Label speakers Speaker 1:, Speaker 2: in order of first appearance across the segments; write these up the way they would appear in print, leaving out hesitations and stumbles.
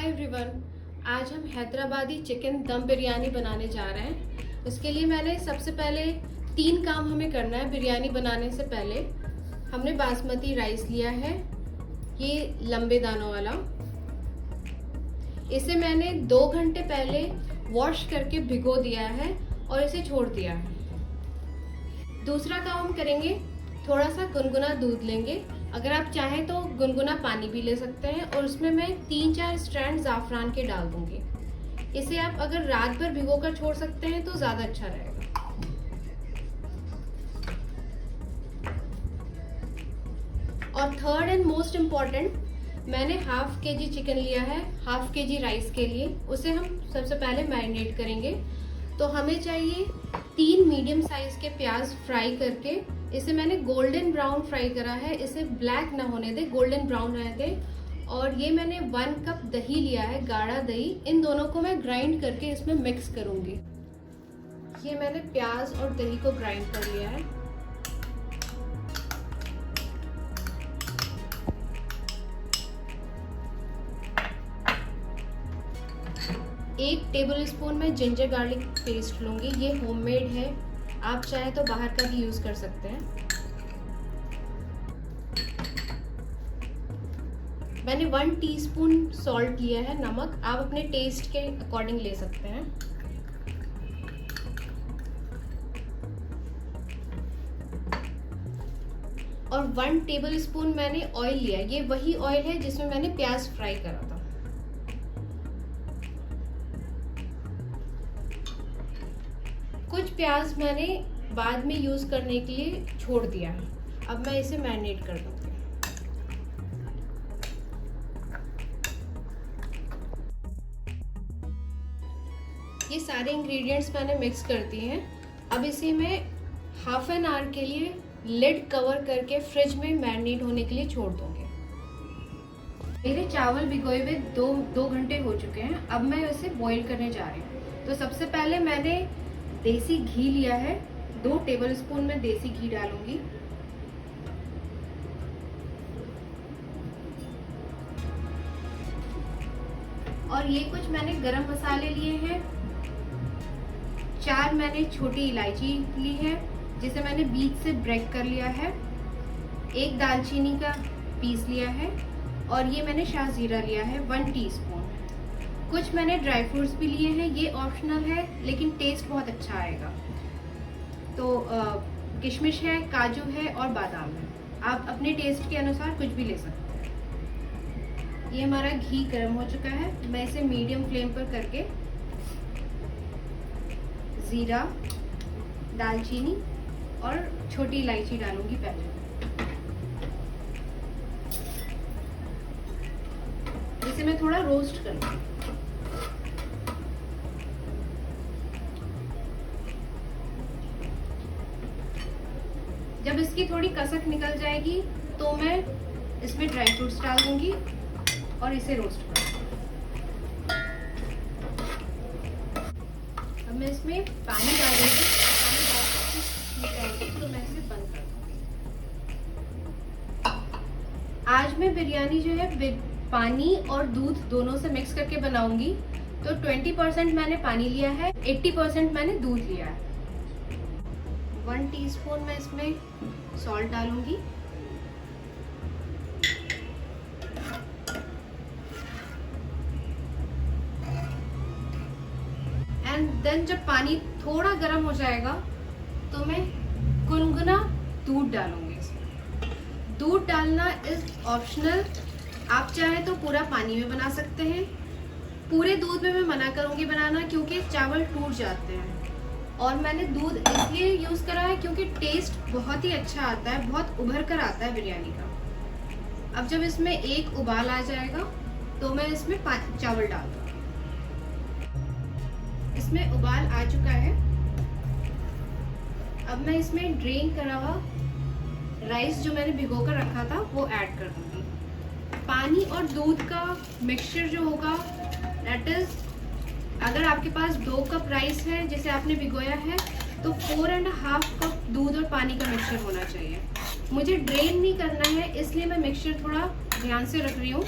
Speaker 1: Everyone, आज हम Hyderabadi chicken दम बिरयानी बनाने जा रहे हैं। इसके लिए मैंने सबसे पहले 3 काम हमें करना है। बिरयानी बनाने से पहले हमने बासमती राइस लिया है, ये लंबे दानों वाला। इसे मैंने 2 घंटे पहले वॉश करके भिगो दिया है और इसे छोड़ दिया है। दूसरा काम हम करेंगे, थोड़ा सा गुनगुना दूध लेंगे। अगर आप चाहें तो गुनगुना पानी भी ले सकते हैं और उसमें मैं 3-4 स्ट्रैंड ज़ाफ़रान के डाल दूंगी। इसे आप अगर रात भर भिगो कर छोड़ सकते हैं तो ज़्यादा अच्छा रहेगा। और थर्ड एंड मोस्ट इम्पॉर्टेंट, मैंने हाफ kg चिकन लिया है हाफ kg राइस के लिए। उसे हम सबसे पहले मैरिनेट करेंगे। तो हमें चाहिए 3 मीडियम साइज के प्याज फ्राई करके। इसे मैंने गोल्डन ब्राउन फ्राई करा है, इसे ब्लैक ना होने दे, गोल्डन ब्राउन रहने दे। और ये मैंने 1 कप दही लिया है, गाढ़ा दही। इन दोनों को मैं ग्राइंड करके इसमें मिक्स करूंगी। ये मैंने प्याज और दही को ग्राइंड कर लिया है। एक टेबल स्पून में जिंजर गार्लिक पेस्ट लूंगी। ये होममेड है, आप चाहे तो बाहर का भी यूज कर सकते हैं। मैंने 1 टीस्पून सॉल्ट लिया है, नमक। आप अपने टेस्ट के अकॉर्डिंग ले सकते हैं। और 1 टेबल स्पून मैंने ऑयल लिया। ये वही ऑयल है जिसमें मैंने प्याज फ्राई करा था। कुछ प्याज मैंने बाद में यूज करने के लिए छोड़ दिया है। अब मैं इसे मैरिनेट कर दूंगी। ये सारे इंग्रेडिएंट्स मैंने मिक्स कर दिए हैं। अब इसे मैं हाफ एन आवर के लिए लिड कवर करके फ्रिज में मैरिनेट होने के लिए छोड़ दूंगी। मेरे चावल भिगोए हुए 2 घंटे हो चुके हैं। अब मैं इसे बॉईल करने जा रही हूँ। तो सबसे पहले मैंने देसी घी लिया है, 2 टेबल स्पून में देसी घी डालूंगी। और ये कुछ मैंने गरम मसाले लिए हैं। 4 मैंने छोटी इलायची ली है, जिसे मैंने बीच से ब्रेक कर लिया है। 1 दालचीनी का पीस लिया है। और ये मैंने शाहजीरा लिया है 1 टीस्पून। कुछ मैंने ड्राई फ्रूट्स भी लिए हैं, ये ऑप्शनल है लेकिन टेस्ट बहुत अच्छा आएगा। तो किशमिश है, काजू है और बादाम है। आप अपने टेस्ट के अनुसार कुछ भी ले सकते हैं। ये हमारा घी गर्म हो चुका है। मैं इसे मीडियम फ्लेम पर करके जीरा, दालचीनी और छोटी इलायची डालूंगी पहले। इसे मैं थोड़ा रोस्ट करूंगी। जब इसकी थोड़ी कसक निकल जाएगी तो मैं इसमें ड्राई फ्रूट्स डाल दूंगी और इसे रोस्ट करूंगी। अब मैं इसमें पानी डाल दूंगी। तो मैं इसे बंद कर दूंगी। आज मैं बिरयानी जो है पानी और दूध दोनों से मिक्स करके बनाऊंगी। तो 20% मैंने पानी लिया है, 80% मैंने दूध लिया है। 1 टीस्पून मैं इसमें सॉल्ट डालूंगी। एंड देन जब पानी थोड़ा गर्म हो जाएगा तो मैं गुनगुना दूध डालूंगी इसमें। दूध डालना इज ऑप्शनल, आप चाहे तो पूरा पानी में बना सकते हैं। पूरे दूध में मैं मना करूंगी बनाना, क्योंकि चावल टूट जाते हैं। और मैंने दूध इसलिए यूज करा है क्योंकि टेस्ट बहुत ही अच्छा आता है, बहुत उभर कर आता है बिरयानी का। अब जब इसमें एक उबाल आ जाएगा तो मैं इसमें चावल डाल दूंगी। इसमें उबाल आ चुका है। अब मैं इसमें ड्रेन करा हुआ राइस जो मैंने भिगो कर रखा था वो ऐड कर दूंगी। पानी और दूध का मिक्सचर जो होगा, दैट इज, अगर आपके पास 2 कप राइस है जिसे आपने भिगोया है तो 4.5 कप दूध और पानी का मिक्सचर होना चाहिए। मुझे ड्रेन नहीं करना है, इसलिए मैं मिक्सचर थोड़ा ध्यान से रख रही हूँ।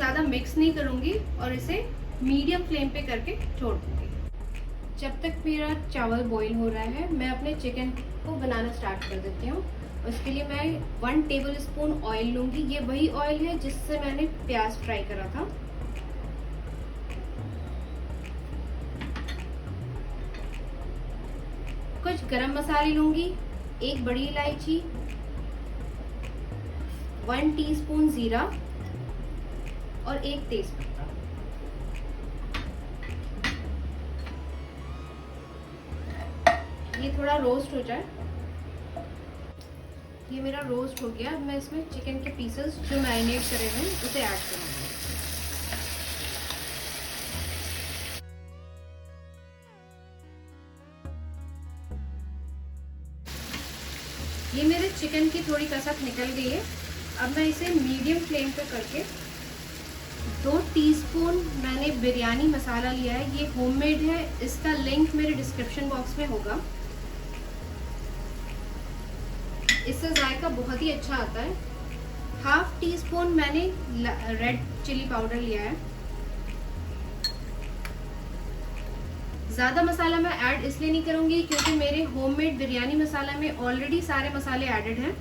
Speaker 1: ज़्यादा मिक्स नहीं करूँगी और इसे मीडियम फ्लेम पे करके छोड़ दूँगी। जब तक मेरा चावल बॉईल हो रहा है मैं अपने चिकन को बनाना स्टार्ट कर देती हूँ। उसके लिए मैं 1 टेबल स्पून ऑयल लूँगी। ये वही ऑयल है जिससे मैंने प्याज फ्राई करा था। कुछ गरम मसाले लूँगी, 1 बड़ी इलायची, 1 टीस्पून जीरा और 1 तेजपत्ता। ये थोड़ा रोस्ट हो जाए। ये मेरा रोस्ट हो गया। अब मैं इसमें चिकन के पीसेस जो मैरिनेट करे हुए हैं उसे ऐड करूँगी। ये मेरे चिकन की थोड़ी कसक निकल गई है। अब मैं इसे मीडियम फ्लेम पे करके 2 टीस्पून मैंने बिरयानी मसाला लिया है। ये होममेड है, इसका लिंक मेरे डिस्क्रिप्शन बॉक्स में होगा। इससे जायका बहुत ही अच्छा आता है। 1/2 टीस्पून मैंने रेड चिली पाउडर लिया है। ज़्यादा मसाला मैं ऐड इसलिए नहीं करूँगी क्योंकि मेरे होममेड बिरयानी मसाला में ऑलरेडी सारे मसाले ऐडेड हैं।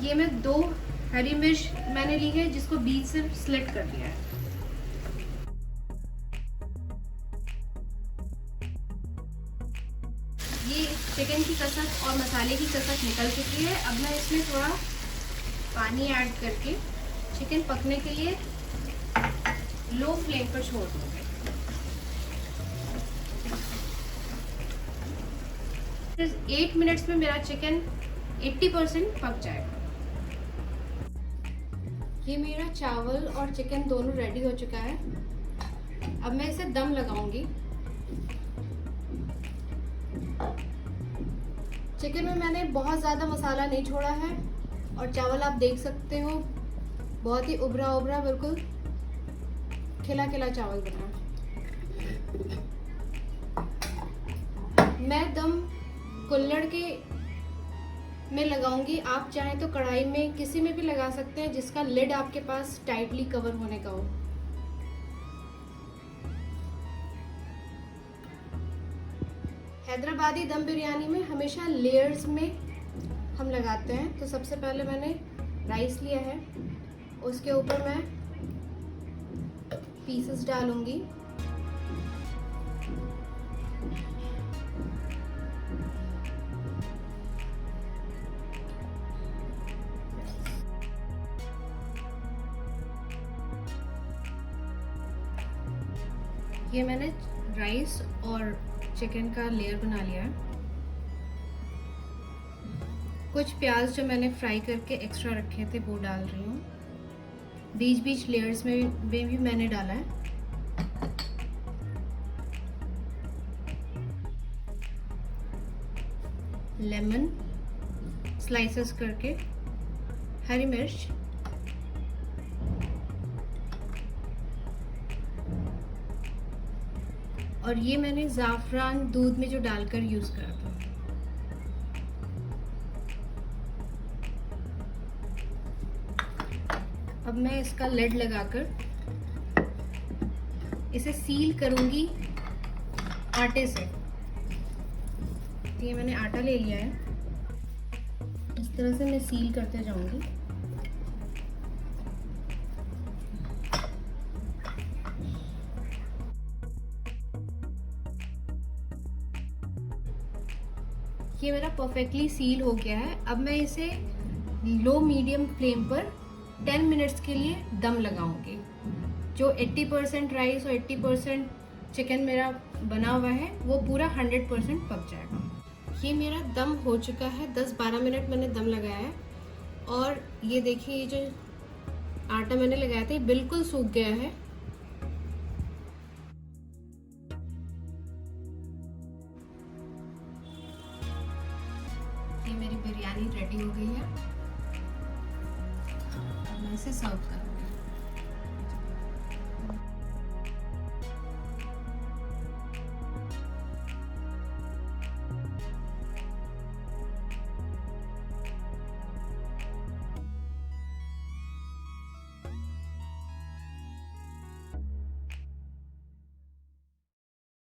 Speaker 1: ये मैं 2 हरी मिर्च मैंने ली है जिसको बीच से स्लिट कर दिया है। ये चिकन की कसक और मसाले की कसक निकल चुकी है। अब मैं इसमें थोड़ा पानी ऐड करके चिकन पकने के लिए लो फ्लेम पर छोड़ दूंगी। 8 मिनट्स में मेरा चिकन 80% पक जाएगा। ये मेरा चावल और चिकन दोनों रेडी हो चुका है। अब मैं इसे दम लगाऊंगी। चिकन में मैंने बहुत ज़्यादा मसाला नहीं छोड़ा है और चावल आप देख सकते हो बहुत ही उभरा उभरा, बिल्कुल खिला खिला चावल बना। मैं दम कुल्हड़ के में लगाऊंगी। आप चाहें तो कढ़ाई में किसी में भी लगा सकते हैं जिसका लिड आपके पास टाइटली कवर होने का हो। हैदराबादी दम बिरयानी में हमेशा लेयर्स में हम लगाते हैं। तो सबसे पहले मैंने राइस लिया है, उसके ऊपर मैं पीसेस डालूंगी। ये मैंने राइस और चिकन का लेयर बना लिया है। कुछ प्याज जो मैंने फ्राई करके एक्स्ट्रा रखे थे वो डाल रही हूँ। बीच बीच लेयर्स में भी मैंने डाला है। लेमन स्लाइसेस करके, हरी मिर्च, और ये मैंने ज़ाफ़रान दूध में जो डालकर यूज़ करा था। अब मैं इसका लिड लगाकर इसे सील करूंगी आटे से। ये मैंने आटा ले लिया है, इस तरह से मैं सील करते जाऊंगी। ये मेरा परफेक्टली सील हो गया है। अब मैं इसे लो मीडियम फ्लेम पर 10 मिनट्स के लिए दम लगाऊंगी। जो 80% राइस और 80% चिकन मेरा बना हुआ है वो पूरा 100% पक जाएगा। ये मेरा दम हो चुका है। 10-12 मिनट मैंने दम लगाया है और ये देखिए, ये जो आटा मैंने लगाया था ये बिल्कुल सूख गया है। ये मेरी बिरयानी रेडी हो गई है। मैं इसे सर्व करूँ।